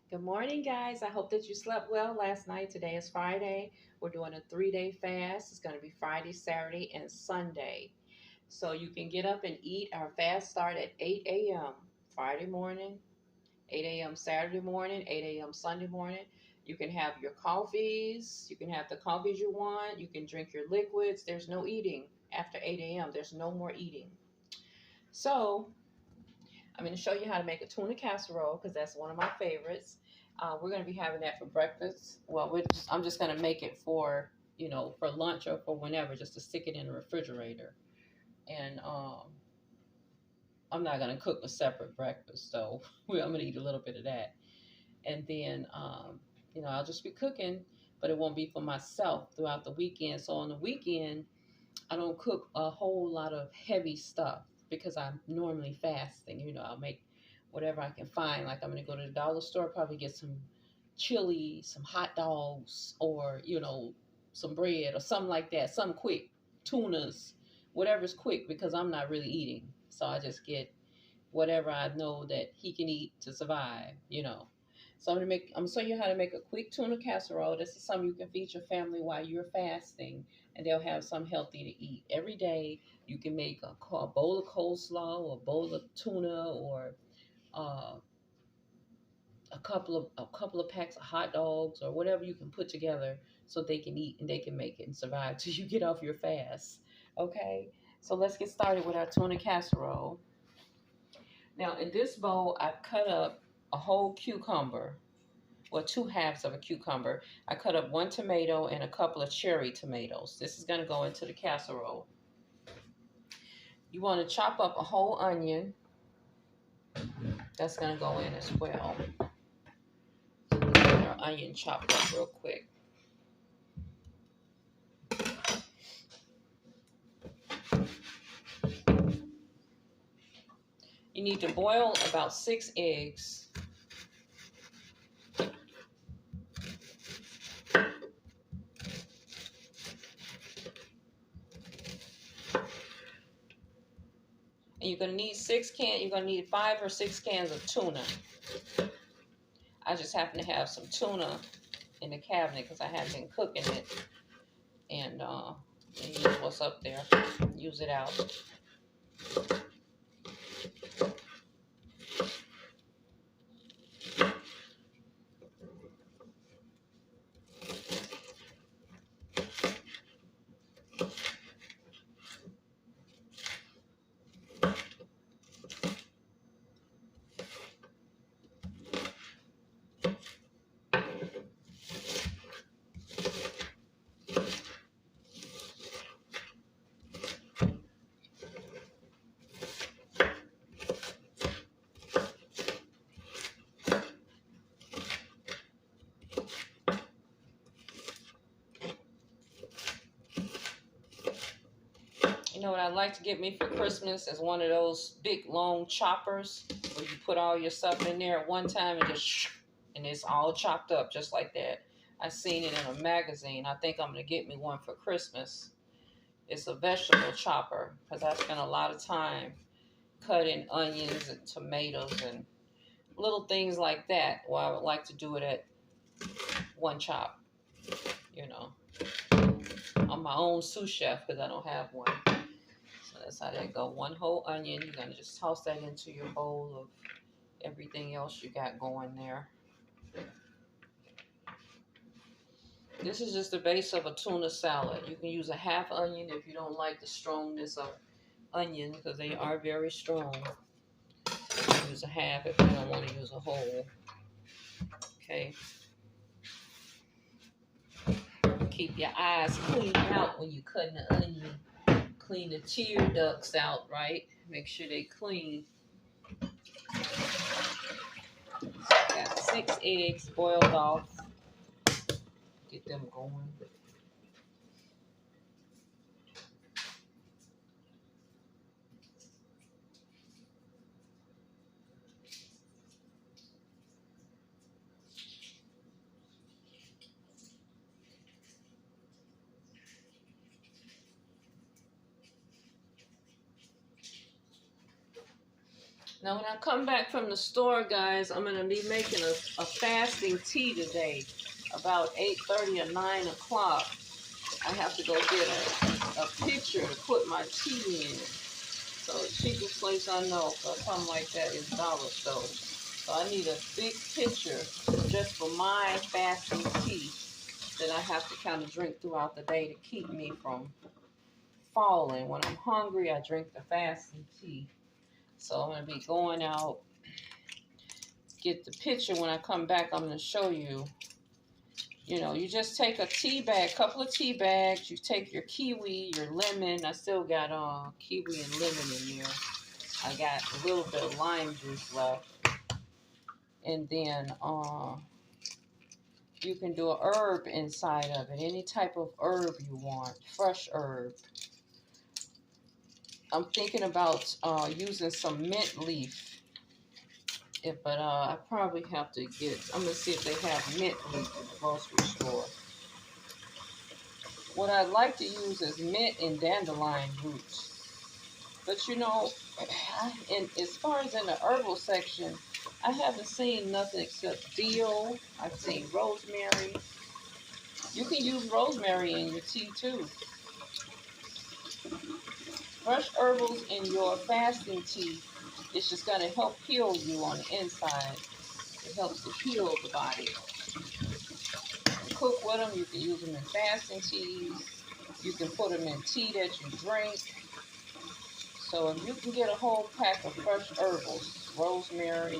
Good morning, guys. I hope that you slept well last night. Today is Friday. We're doing a 3-day fast. It's going to be Friday, Saturday, and Sunday. So you can get up and eat. Our fast start at 8 a.m. Friday morning, 8 a.m. Saturday morning, 8 a.m. Sunday morning. You can have your coffees. You can have the coffees you want. You can drink your liquids. There's no eating after 8 a.m. There's no more eating. So I'm going to show you how to make a tuna casserole because that's one of my favorites. We're going to be having that for breakfast. Well, I'm just going to make it for, for lunch or for whenever, just to stick it in the refrigerator. And I'm not going to cook a separate breakfast, so I'm going to eat a little bit of that. And then, I'll just be cooking, but it won't be for myself throughout the weekend. So on the weekend, I don't cook a whole lot of heavy stuff because I'm normally fasting. I'll make whatever I can find. Like I'm going to go to the dollar store, probably get some chili, some hot dogs, or, some bread or something like that. Something quick, tunas, whatever's quick because I'm not really eating. So I just get whatever I know that he can eat to survive. So I'm gonna show you how to make a quick tuna casserole. This is something you can feed your family while you're fasting, and they'll have some healthy to eat every day. You can make a bowl of coleslaw, or a bowl of tuna, or uh, a couple of packs of hot dogs, or whatever you can put together so they can eat and they can make it and survive till you get off your fast. Okay, so let's get started with our tuna casserole. Now, in this bowl, I've cut up a whole cucumber, or two halves of a cucumber. I cut up one tomato and a couple of cherry tomatoes. This is going to go into the casserole. You want to chop up a whole onion. That's going to go in as well. Get our onion chopped up real quick. You need to boil about 6 eggs. And you're going to need you're going to need 5 or 6 cans of tuna. I just happen to have some tuna in the cabinet because I have been cooking it. And use what's up there. Use it out. You know what I'd like to get me for Christmas is one of those big long choppers where you put all your stuff in there at one time and and it's all chopped up just like that. I seen it in a magazine. I think I'm gonna get me one for Christmas. It's a vegetable chopper because I spent a lot of time cutting onions and tomatoes and little things like that. Well, I would like to do it at one chop. You know, I'm my own sous chef because I don't have one. So that's how that go. One whole onion. You're gonna just toss that into your bowl of everything else you got going there. This is just the base of a tuna salad. You can use a half onion if you don't like the strongness of onion because they are very strong. Use a half if you don't want to use a whole. Okay. Keep your eyes clean out when you're cutting the onion. Clean the tear ducts out, right? Make sure they clean. Got 6 eggs boiled off. Get them going. Now, when I come back from the store, guys, I'm going to be making a fasting tea today, about 8:30 or 9 o'clock. I have to go get a pitcher to put my tea in. So the cheapest place I know for something like that is dollar store. So I need a big pitcher just for my fasting tea that I have to kind of drink throughout the day to keep me from falling. When I'm hungry, I drink the fasting tea. So I'm going to be going out, get the pitcher. When I come back, I'm going to show you. You know, you just take a tea bag, couple of tea bags. You take your kiwi, your lemon. I still got kiwi and lemon in there. I got a little bit of lime juice left. And then you can do a herb inside of it. Any type of herb you want. Fresh herb. I'm thinking about using some mint leaf. But I probably have to I'm going to see if they have mint leaf in the grocery store. What I'd like to use is mint and dandelion roots. But you know, as far as in the herbal section, I haven't seen nothing except dill. I've seen rosemary. You can use rosemary in your tea too. Fresh herbals in your fasting tea, it's just going to help heal you on the inside. It helps to heal the body. Cook with them. You can use them in fasting teas. You can put them in tea that you drink. So if you can get a whole pack of fresh herbals, rosemary,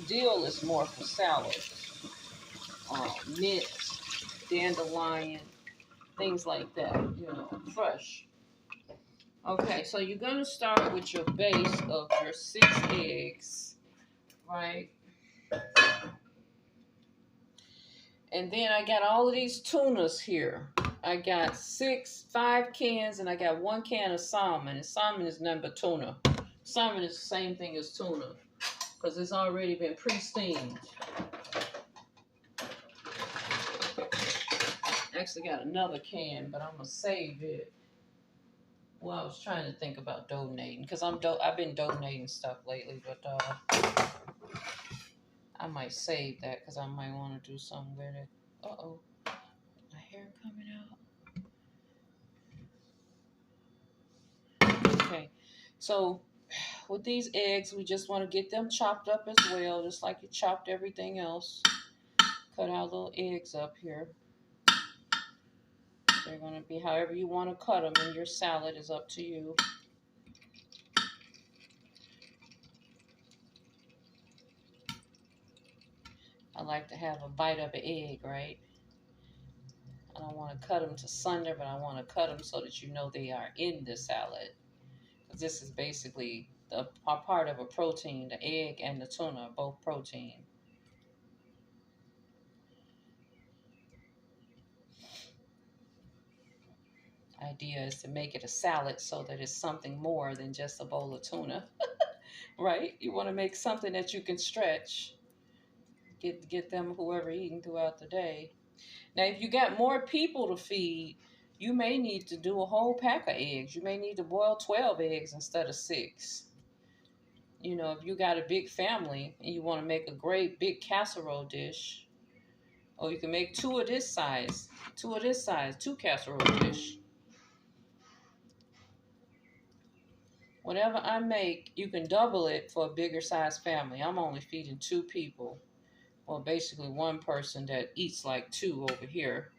dill is more for salads, mint, dandelion, things like that, you know, fresh. Okay, so you're going to start with your base of your 6 eggs, right? And then I got all of these tunas here. I got 5 cans, and I got 1 can of salmon. And salmon is nothing but tuna. Salmon is the same thing as tuna because it's already been pre-steamed. Actually got another can, but I'm going to save it. Well, I was trying to think about donating because I've been donating stuff lately, but I might save that because I might want to do something with it. Uh-oh. My hair coming out. Okay. So with these eggs, we just want to get them chopped up as well, just like you chopped everything else. Cut our little eggs up here. They're going to be however you want to cut them, and your salad is up to you. I like to have a bite of an egg, right? I don't want to cut them to sunder, but I want to cut them so that you know they are in the salad. Because this is basically a part of a protein. The egg and the tuna are both protein. Idea is to make it a salad so that it's something more than just a bowl of tuna. Right? You want to make something that you can stretch. Get them whoever eating throughout the day. Now, if you got more people to feed, you may need to do a whole pack of eggs. You may need to boil 12 eggs instead of 6. You know, if you got a big family and you want to make a great big casserole dish, or you can make 2 of this size, 2 casserole dish. Whatever I make, you can double it for a bigger size family. I'm only feeding 2 people. Well, basically 1 person that eats like 2 over here.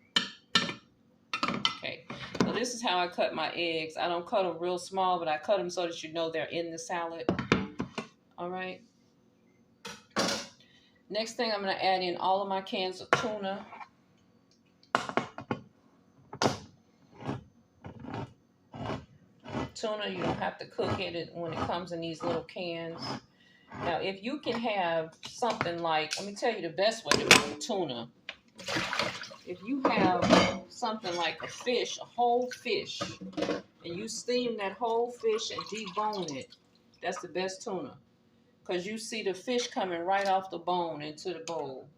Okay, so this is how I cut my eggs. I don't cut them real small, but I cut them so that you know they're in the salad. All right. Next thing, I'm going to add in all of my cans of tuna. Tuna, you don't have to cook it when it comes in these little cans. Now, if you can have something like, let me tell you the best way to make tuna. If you have something like a fish, a whole fish, and you steam that whole fish and debone it, that's the best tuna. Because you see the fish coming right off the bone into the bowl.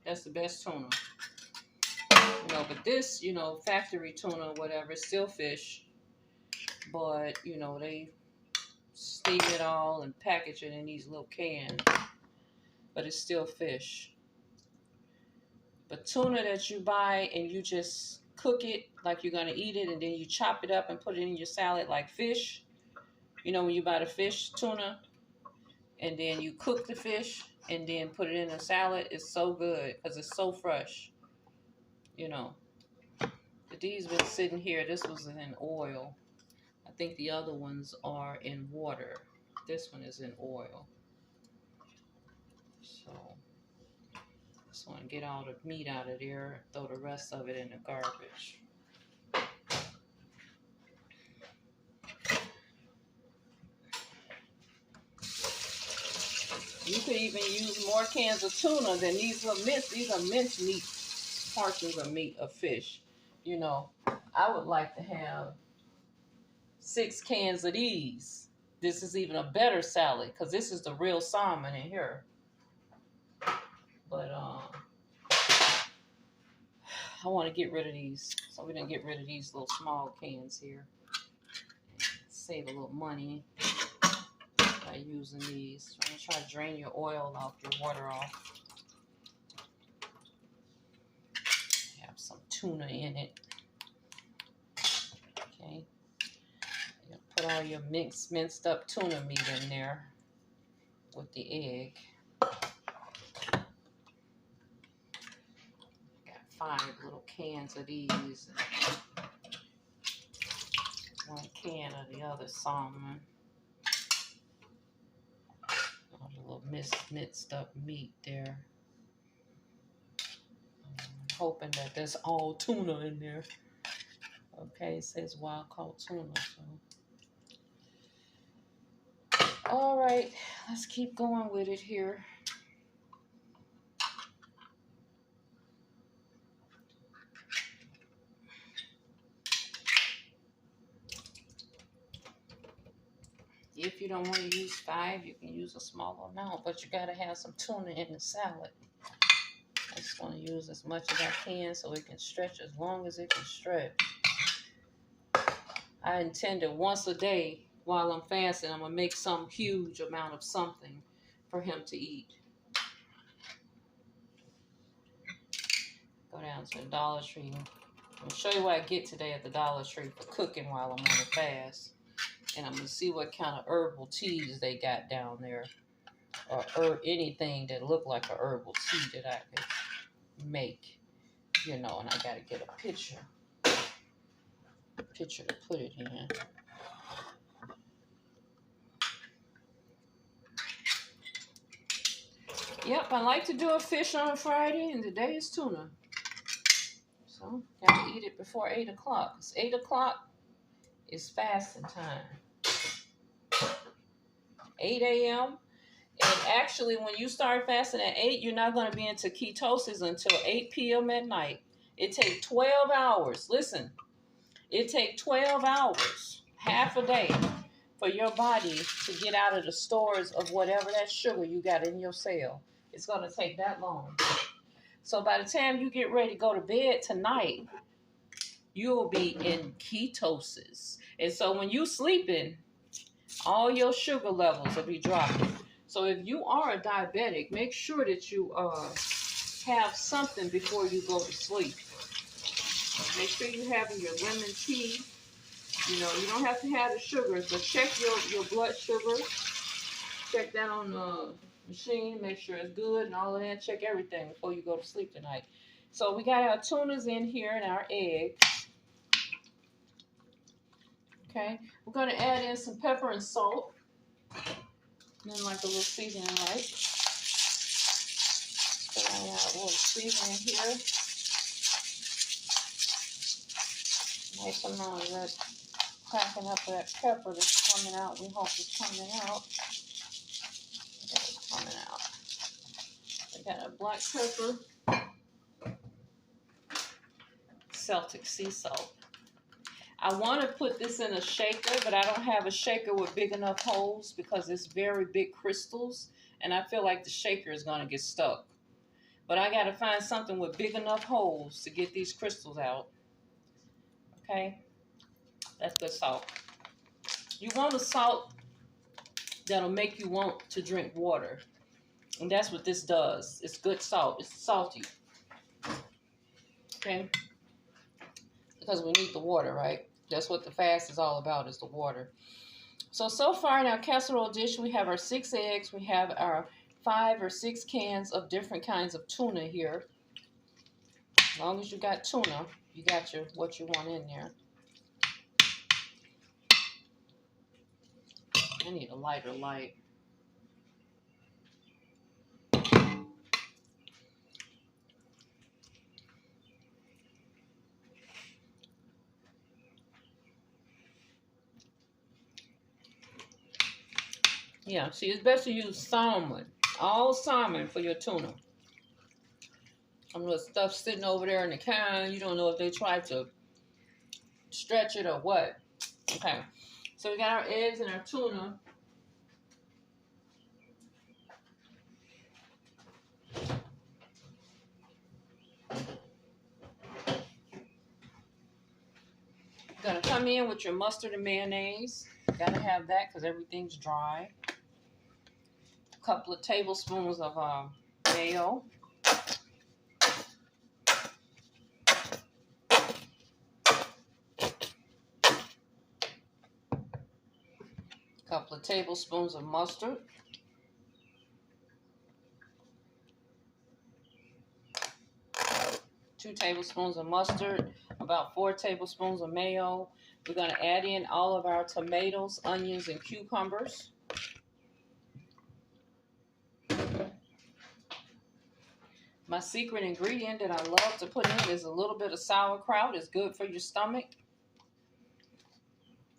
That's the best tuna. You know, but this, you know, factory tuna or whatever, it's still fish. But, you know, they steam it all and package it in these little cans. But it's still fish. But tuna that you buy and you just cook it like you're going to eat it, and then you chop it up and put it in your salad like fish. You know, when you buy the fish tuna and then you cook the fish and then put it in a salad, it's so good because it's so fresh. You know, but these been sitting here. This was in oil. I think the other ones are in water. This one is in oil. So just want to get all the meat out of there, throw the rest of it in the garbage. You could even use more cans of tuna than these are minced. These are minced meat, portions of meat of fish. You know, I would like to have 6 cans of these. This is even a better salad because this is the real salmon in here. But I want to get rid of these, so we're gonna get rid of these little small cans here. Save a little money by using these. I'm gonna try to drain your oil off, your water off. Have some tuna in it. Okay. You're gonna put all your minced up tuna meat in there with the egg. Got 5 little cans of these. 1 can of the other salmon. A little minced up meat there. I'm hoping that there's all tuna in there. Okay, it says wild caught tuna. So. All right, let's keep going with it here. If you don't want to use 5, you can use a smaller amount, but you got to have some tuna in the salad. I just want to use as much as I can so it can stretch as long as it can stretch. I intended once a day while I'm fasting, I'm going to make some huge amount of something for him to eat. Go down to the Dollar Tree. I'm going to show you what I get today at the Dollar Tree for cooking while I'm on a fast. And I'm going to see what kind of herbal teas they got down there. Or anything that looked like a herbal tea that I could make. You know, and I got to get a picture. To put it in. Yep, I like to do a fish on a Friday, and today is tuna. So, got to eat it before 8 o'clock. It's 8 o'clock is fasting time. 8 a.m. And actually, when you start fasting at 8, you're not going to be into ketosis until 8 p.m. at night. It takes 12 hours. Listen, it takes 12 hours, half a day, for your body to get out of the stores of whatever that sugar you got in your cell. It's going to take that long. So by the time you get ready to go to bed tonight, you'll be in ketosis. And so when you're sleeping, all your sugar levels will be dropping. So if you are a diabetic, make sure that you have something before you go to sleep. Make sure you're having your lemon tea. You know, you don't have to have the sugars, but check your blood sugar. Check that on the machine, make sure it's good and all of that. Check everything before you go to sleep tonight. So we got our tunas in here and our egg. Okay, we're going to add in some pepper and salt. And then like a little seasoning, right? Put on our little seasoning here. Nice amount of that cracking up of that pepper that's coming out. We hope it's coming out. Yeah, it's coming out. We got a black pepper. Celtic sea salt. I want to put this in a shaker, but I don't have a shaker with big enough holes because it's very big crystals, and I feel like the shaker is going to get stuck. But I got to find something with big enough holes to get these crystals out. Okay? That's good salt. You want to salt that'll make you want to drink water. And that's what this does. It's good salt. It's salty. Okay? Because we need the water, right? That's what the fast is all about, is the water. So far in our casserole dish, we have our 6 eggs. We have our 5 or 6 cans of different kinds of tuna here. As long as you got tuna, you got what you want in there. I need a lighter light. Yeah, see, it's best to use salmon. All salmon for your tuna. The stuff sitting over there in the can, you don't know if they tried to stretch it or what. Okay, so we got our eggs and our tuna. You're gonna come in with your mustard and mayonnaise. Gotta have that because everything's dry. A couple of tablespoons of mayo. A couple of tablespoons of mustard. Two tablespoons of mustard, about 4 tablespoons of mayo. We're going to add in all of our tomatoes, onions, and cucumbers. My secret ingredient that I love to put in is a little bit of sauerkraut. It's good for your stomach.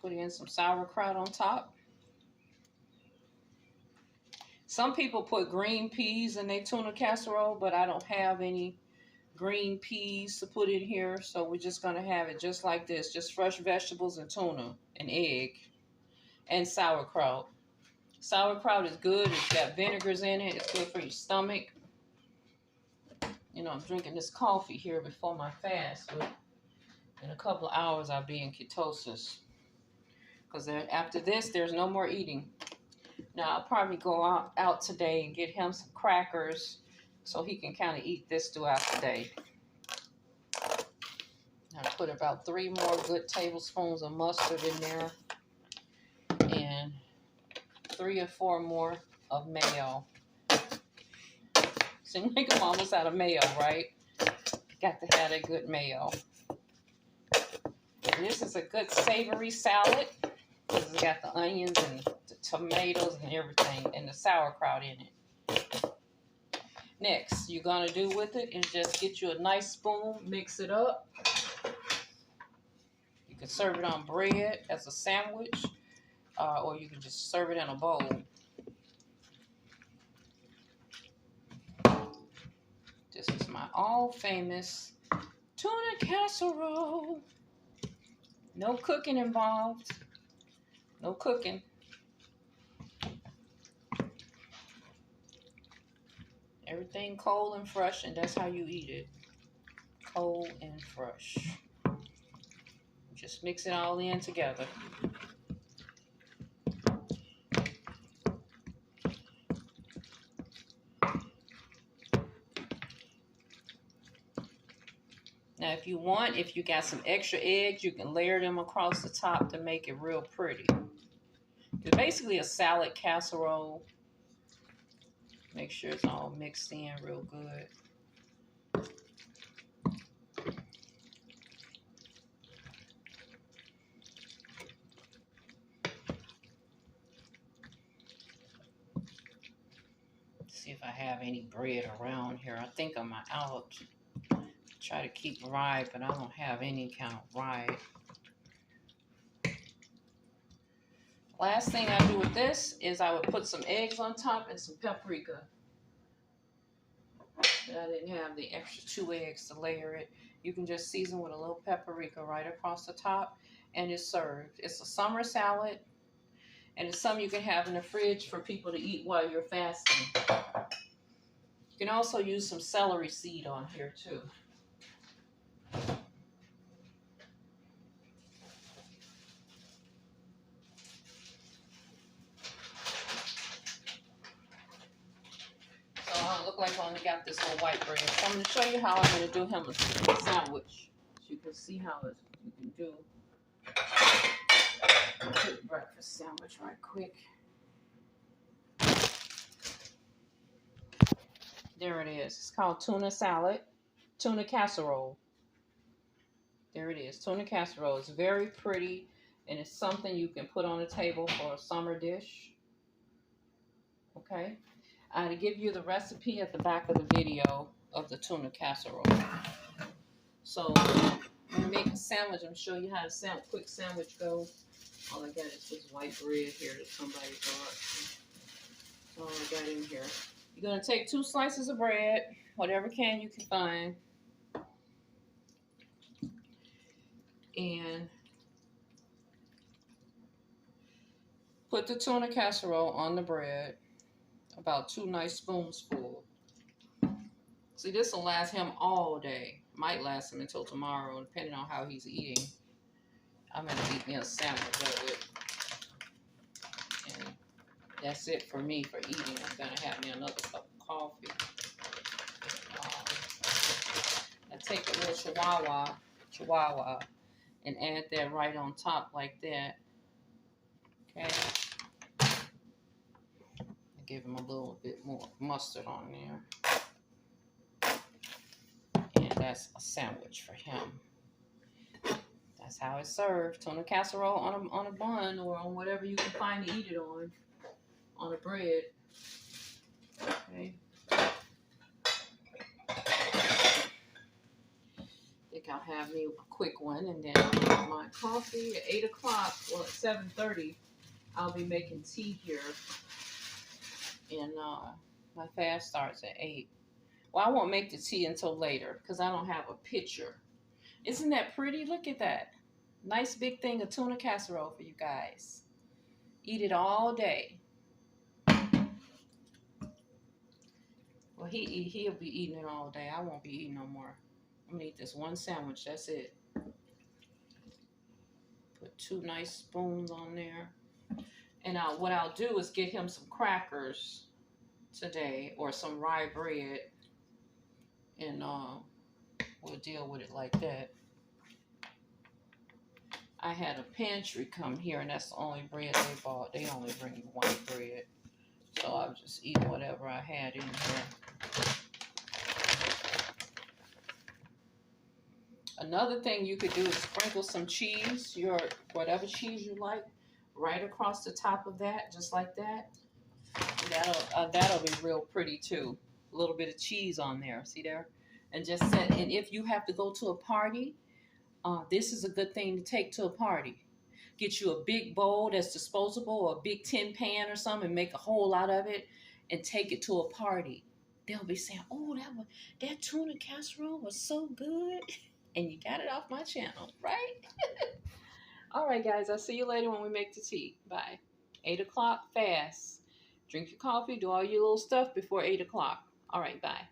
Put in some sauerkraut on top. Some people put green peas in their tuna casserole, but I don't have any green peas to put in here, so we're just going to have it just like this, just fresh vegetables and tuna, an egg, and sauerkraut. Sauerkraut is good. It's got vinegars in it. It's good for your stomach. You know, I'm drinking this coffee here before my fast, but in a couple of hours I'll be in ketosis, because after this there's no more eating. Now I'll probably go out today and get him some crackers so he can kind of eat this throughout the day. I'll put about 3 more good tablespoons of mustard in there, and 3 or 4 more of mayo. Seems like I'm almost out of mayo, right? Got to have a good mayo. And this is a good savory salad because it's got the onions and the tomatoes and everything, and the sauerkraut in it. Next, you're going to do with it is just get you a nice spoon, mix it up. You can serve it on bread as a sandwich, or you can just serve it in a bowl. This is my all-famous tuna casserole. No cooking involved. No cooking. Everything cold and fresh, and that's how you eat it. Cold and fresh. Just mix it all in together. Now, if you got some extra eggs, you can layer them across the top to make it real pretty. It's basically a salad casserole. Make sure it's all mixed in real good. See if I have any bread around here. I think I'm out. Try to keep rye, but I don't have any kind of rye. Last thing I do with this is I would put some eggs on top and some paprika. I didn't have the extra 2 eggs to layer it. You can just season with a little paprika right across the top, and it's served. It's a summer salad, and it's something you can have in the fridge for people to eat while you're fasting. You can also use some celery seed on here too. look like I only got this little white bread. So I'm going to show you how I'm going to do him a sandwich. So you can see how you can do a quick breakfast sandwich right quick. There it is. It's called tuna salad, tuna casserole. There it is, tuna casserole. It's very pretty, and it's something you can put on the table for a summer dish. Okay, to give you the recipe at the back of the video of the tuna casserole. So I'm gonna make a sandwich. I'm gonna show you how the quick sandwich goes. All I got is this white bread here that somebody brought. That's all I got in here. You're gonna take 2 slices of bread, whatever can you can find, and put the tuna casserole on the bread. About 2 nice spoons full. See, this will last him all day. Might last him until tomorrow, depending on how he's eating. I'm going to eat me a sandwich of it. And that's it for me for eating. I'm going to have me another cup of coffee. I take a little chihuahua, and add that right on top like that. Okay. Give him a little bit more mustard on there. And that's a sandwich for him. That's how it's served. Tuna casserole on a bun or on whatever you can find to eat it on a bread. Okay. I think I'll have me a quick one, and then I'll make my coffee at 8 o'clock. Well, at 7:30, I'll be making tea here. And my fast starts at 8. Well, I won't make the tea until later because I don't have a pitcher. Isn't that pretty? Look at that. Nice big thing of tuna casserole for you guys. Eat it all day. Well, he'll be eating it all day. I won't be eating no more. I'm going to eat this one sandwich. That's it. Put 2 nice spoons on there. And what I'll do is get him some crackers today or some rye bread, and we'll deal with it like that. I had a pantry come here, and that's the only bread they bought. They only bring me white bread, so I was just eating whatever I had in here. Another thing you could do is sprinkle some cheese, whatever cheese you like, right across the top of that, just like that. That'll be real pretty too. A little bit of cheese on there, see there? And just set. And if you have to go to a party, this is a good thing to take to a party. Get you a big bowl that's disposable, or a big tin pan or something, and make a whole lot of it, and take it to a party. They'll be saying, "Oh, that tuna casserole was so good," and you got it off my channel, right? All right, guys. I'll see you later when we make the tea. Bye. 8 o'clock fast. Drink your coffee, do all your little stuff before 8 o'clock. All right, bye.